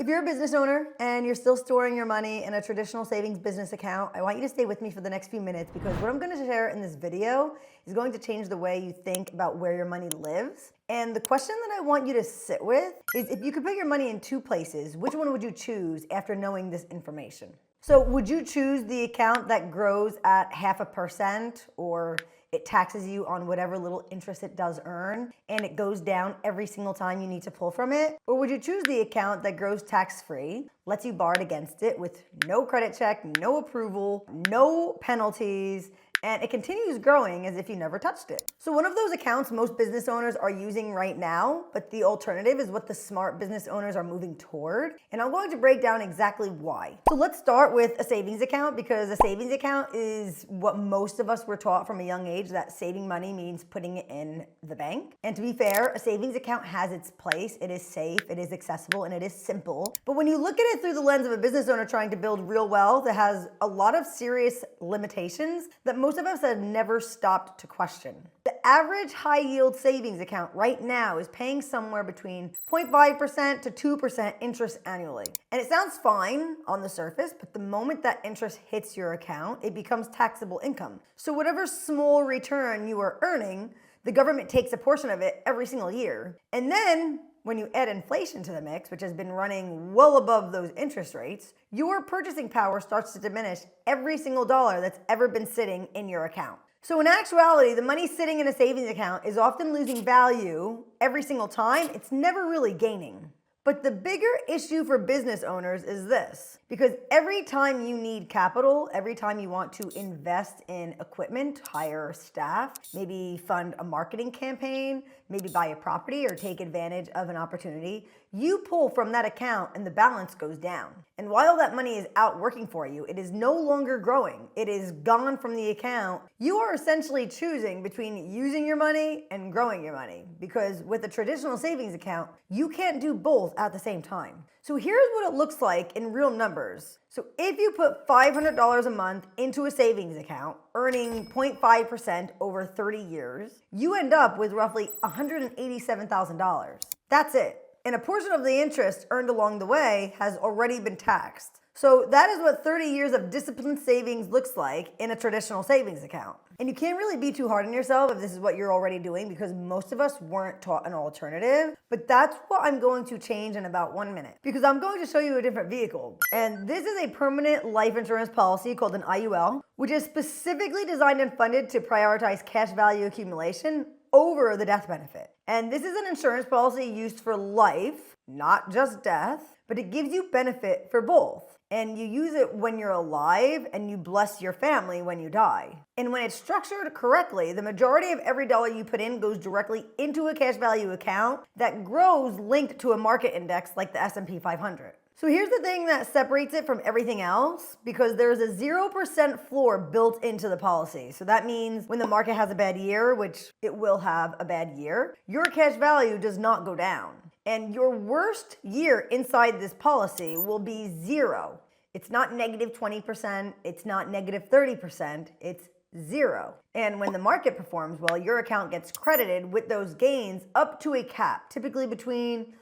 If you're a business owner and you're still storing your money in a traditional savings business account, I want you to stay with me for the next few minutes because what I'm going to share in this video is going to change the way you think about where your money lives. And the question that I want you to sit with is, if you could put your money in two places, which one would you choose after knowing this information? So would you choose the account that grows at 0.5%, or it taxes you on whatever little interest it does earn and it goes down every single time you need to pull from it? Or would you choose the account that grows tax-free, lets you borrow against it with no credit check, no approval, no penalties, and it continues growing as if you never touched it? So one of those accounts most business owners are using right now, but the alternative is what the smart business owners are moving toward. And I'm going to break down exactly why. So let's start with a savings account, because a savings account is what most of us were taught from a young age, that saving money means putting it in the bank. And to be fair, a savings account has its place. It is safe, it is accessible, and it is simple. But when you look at it through the lens of a business owner trying to build real wealth, it has a lot of serious limitations that most of us have never stopped to question. The average high yield savings account right now is paying somewhere between 0.5% to 2% interest annually. And it sounds fine on the surface, but the moment that interest hits your account, it becomes taxable income. So whatever small return you are earning, the government takes a portion of it every single year. And then when you add inflation to the mix, which has been running well above those interest rates, your purchasing power starts to diminish every single dollar that's ever been sitting in your account. So in actuality, the money sitting in a savings account is often losing value every single time. It's never really gaining. But the bigger issue for business owners is this: because every time you need capital, every time you want to invest in equipment, hire staff, maybe fund a marketing campaign, maybe buy a property or take advantage of an opportunity, you pull from that account and the balance goes down. And while that money is out working for you, it is no longer growing. It is gone from the account. You are essentially choosing between using your money and growing your money, because with a traditional savings account, you can't do both at the same time. So here's what it looks like in real numbers. So if you put $500 a month into a savings account, earning 0.5% over 30 years, you end up with roughly $187,000. That's it. And a portion of the interest earned along the way has already been taxed. So that is what 30 years of disciplined savings looks like in a traditional savings account. And you can't really be too hard on yourself if this is what you're already doing, because most of us weren't taught an alternative. But that's what I'm going to change in about 1 minute, because I'm going to show you a different vehicle. And this is a permanent life insurance policy called an IUL, which is specifically designed and funded to prioritize cash value accumulation over the death benefit. And this is an insurance policy used for life, not just death, but it gives you benefit for both. And you use it when you're alive, and you bless your family when you die. And when it's structured correctly, the majority of every dollar you put in goes directly into a cash value account that grows linked to a market index like the S&P 500. So here's the thing that separates it from everything else, because there's a 0% floor built into the policy. So that means when the market has a bad year, which it will have a bad year, your cash value does not go down. And your worst year inside this policy will be zero. It's not negative 20%, it's not negative 30%, it's zero. And when the market performs well, your account gets credited with those gains up to a cap, typically between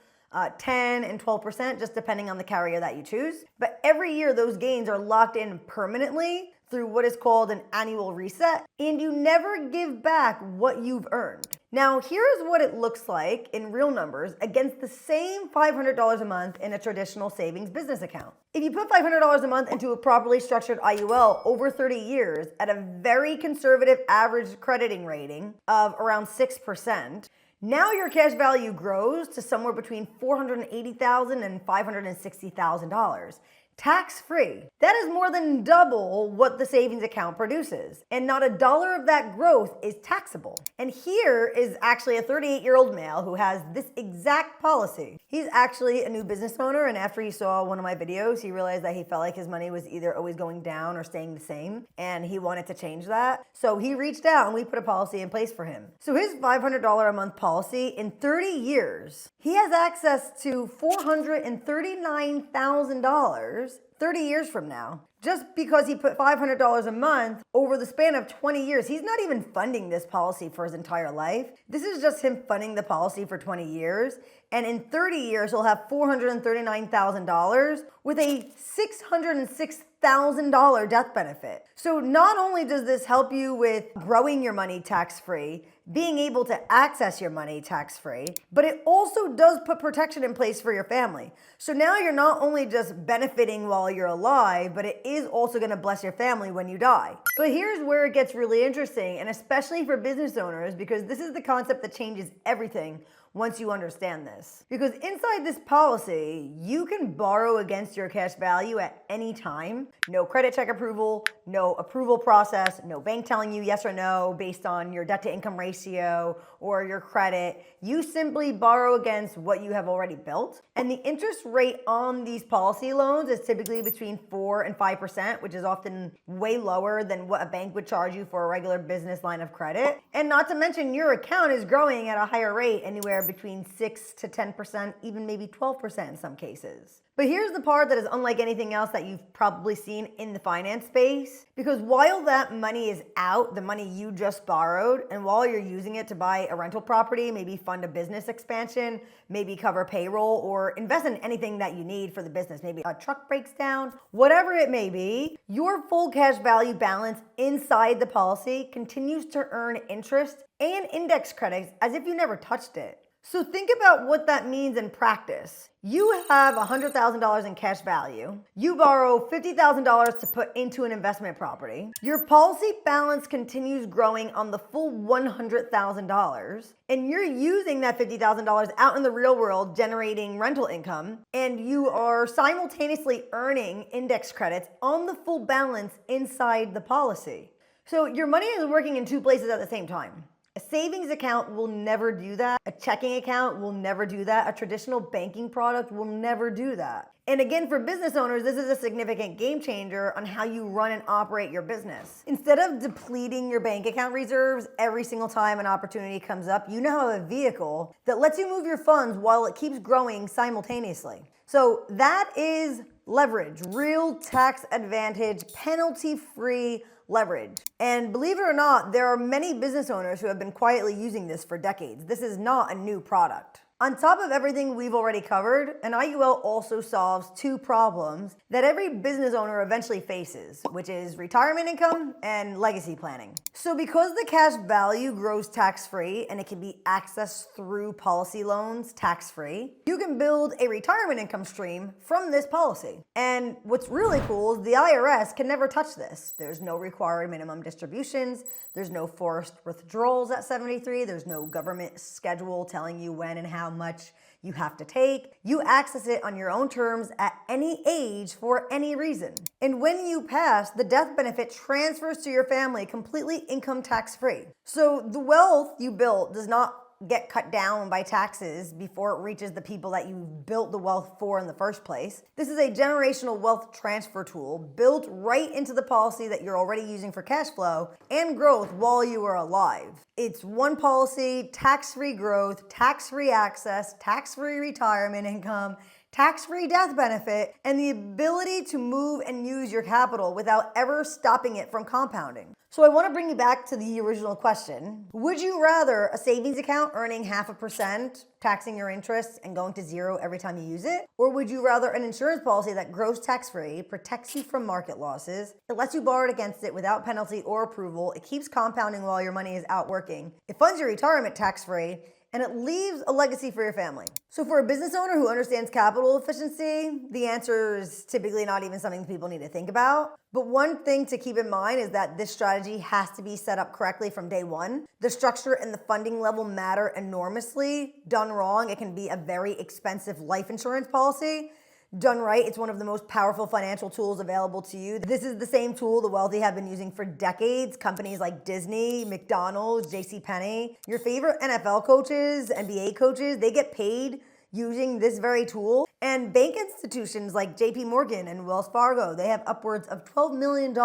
10 and 12%, just depending on the carrier that you choose. But every year, those gains are locked in permanently through what is called an annual reset, and you never give back what you've earned. Now, here's what it looks like in real numbers against the same $500 a month in a traditional savings business account. If you put $500 a month into a properly structured IUL over 30 years at a very conservative average crediting rating of around 6%, now your cash value grows to somewhere between $480,000 and $560,000. Tax-free. That is more than double what the savings account produces. And not a dollar of that growth is taxable. And here is actually a 38-year-old male who has this exact policy. He's actually a new business owner, and after he saw one of my videos, he realized that he felt like his money was either always going down or staying the same, and he wanted to change that. So he reached out and we put a policy in place for him. So his $500 a month policy, in 30 years, he has access to $439,000 30 years from now. Just because he put $500 a month over the span of 20 years, he's not even funding this policy for his entire life. This is just him funding the policy for 20 years. And in 30 years, he'll have $439,000 with a $606,000 death benefit. So not only does this help you with growing your money tax-free, being able to access your money tax-free, but it also does put protection in place for your family. So now you're not only just benefiting while you're alive, but it is also gonna bless your family when you die. But here's where it gets really interesting, and especially for business owners, because this is the concept that changes everything once you understand this. Because inside this policy, you can borrow against your cash value at any time. No credit check approval, no approval process, no bank telling you yes or no based on your debt to income ratio or your credit. You simply borrow against what you have already built. And the interest rate on these policy loans is typically between 4 and 5%, which is often way lower than what a bank would charge you for a regular business line of credit. And not to mention your account is growing at a higher rate, anywhere between 6 to 10%, even maybe 12% in some cases. But here's the part that is unlike anything else that you've probably seen in the finance space. Because while that money is out, the money you just borrowed, and while you're using it to buy a rental property, maybe fund a business expansion, maybe cover payroll, or invest in anything that you need for the business, maybe a truck breaks down, whatever it may be, your full cash value balance inside the policy continues to earn interest and index credits as if you never touched it. So think about what that means in practice. You have $100,000 in cash value. You borrow $50,000 to put into an investment property. Your policy balance continues growing on the full $100,000, and you're using that $50,000 out in the real world generating rental income, and you are simultaneously earning index credits on the full balance inside the policy. So your money is working in two places at the same time. A savings account will never do that. A checking account will never do that. A traditional banking product will never do that. And again, for business owners, this is a significant game changer on how you run and operate your business. Instead of depleting your bank account reserves every single time an opportunity comes up, you now have a vehicle that lets you move your funds while it keeps growing simultaneously. So that is leverage, real tax advantage, penalty-free leverage. And believe it or not, there are many business owners who have been quietly using this for decades. This is not a new product. On top of everything we've already covered, an IUL also solves two problems that every business owner eventually faces, which is retirement income and legacy planning. So because the cash value grows tax-free and it can be accessed through policy loans tax-free, you can build a retirement income stream from this policy. And what's really cool is the IRS can never touch this. There's no required minimum distributions. There's no forced withdrawals at 73. There's no government schedule telling you when and how much you have to take. You access it on your own terms at any age for any reason. And when you pass, the death benefit transfers to your family completely income tax free. So the wealth you built does not get cut down by taxes before it reaches the people that you built the wealth for in the first place. This is a generational wealth transfer tool built right into the policy that you're already using for cash flow and growth while you are alive. It's one policy, tax-free growth, tax-free access, tax-free retirement income, tax-free death benefit, and the ability to move and use your capital without ever stopping it from compounding. So I want to bring you back to the original question. Would you rather a savings account earning 0.5%, taxing your interest and going to zero every time you use it? Or would you rather an insurance policy that grows tax-free, protects you from market losses, it lets you borrow against it without penalty or approval, it keeps compounding while your money is out working, it funds your retirement tax-free, and it leaves a legacy for your family? So for a business owner who understands capital efficiency, the answer is typically not even something people need to think about. But one thing to keep in mind is that this strategy has to be set up correctly from day one. The structure and the funding level matter enormously. Done wrong, it can be a very expensive life insurance policy. Done right, it's one of the most powerful financial tools available to you. This is the same tool the wealthy have been using for decades. Companies like Disney, McDonald's, JCPenney, your favorite NFL coaches, NBA coaches, they get paid using this very tool. And bank institutions like JP Morgan and Wells Fargo, they have upwards of $12 million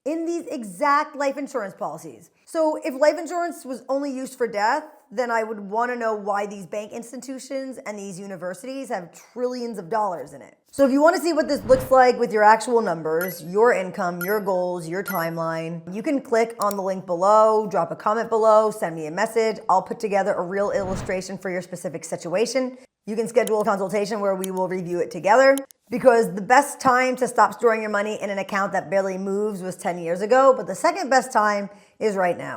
in these exact life insurance policies. So if life insurance was only used for death, then I would want to know why these bank institutions and these universities have trillions of dollars in it. So if you want to see what this looks like with your actual numbers, your income, your goals, your timeline, you can click on the link below, drop a comment below, send me a message. I'll put together a real illustration for your specific situation. You can schedule a consultation where we will review it together, because the best time to stop storing your money in an account that barely moves was 10 years ago, but the second best time is right now.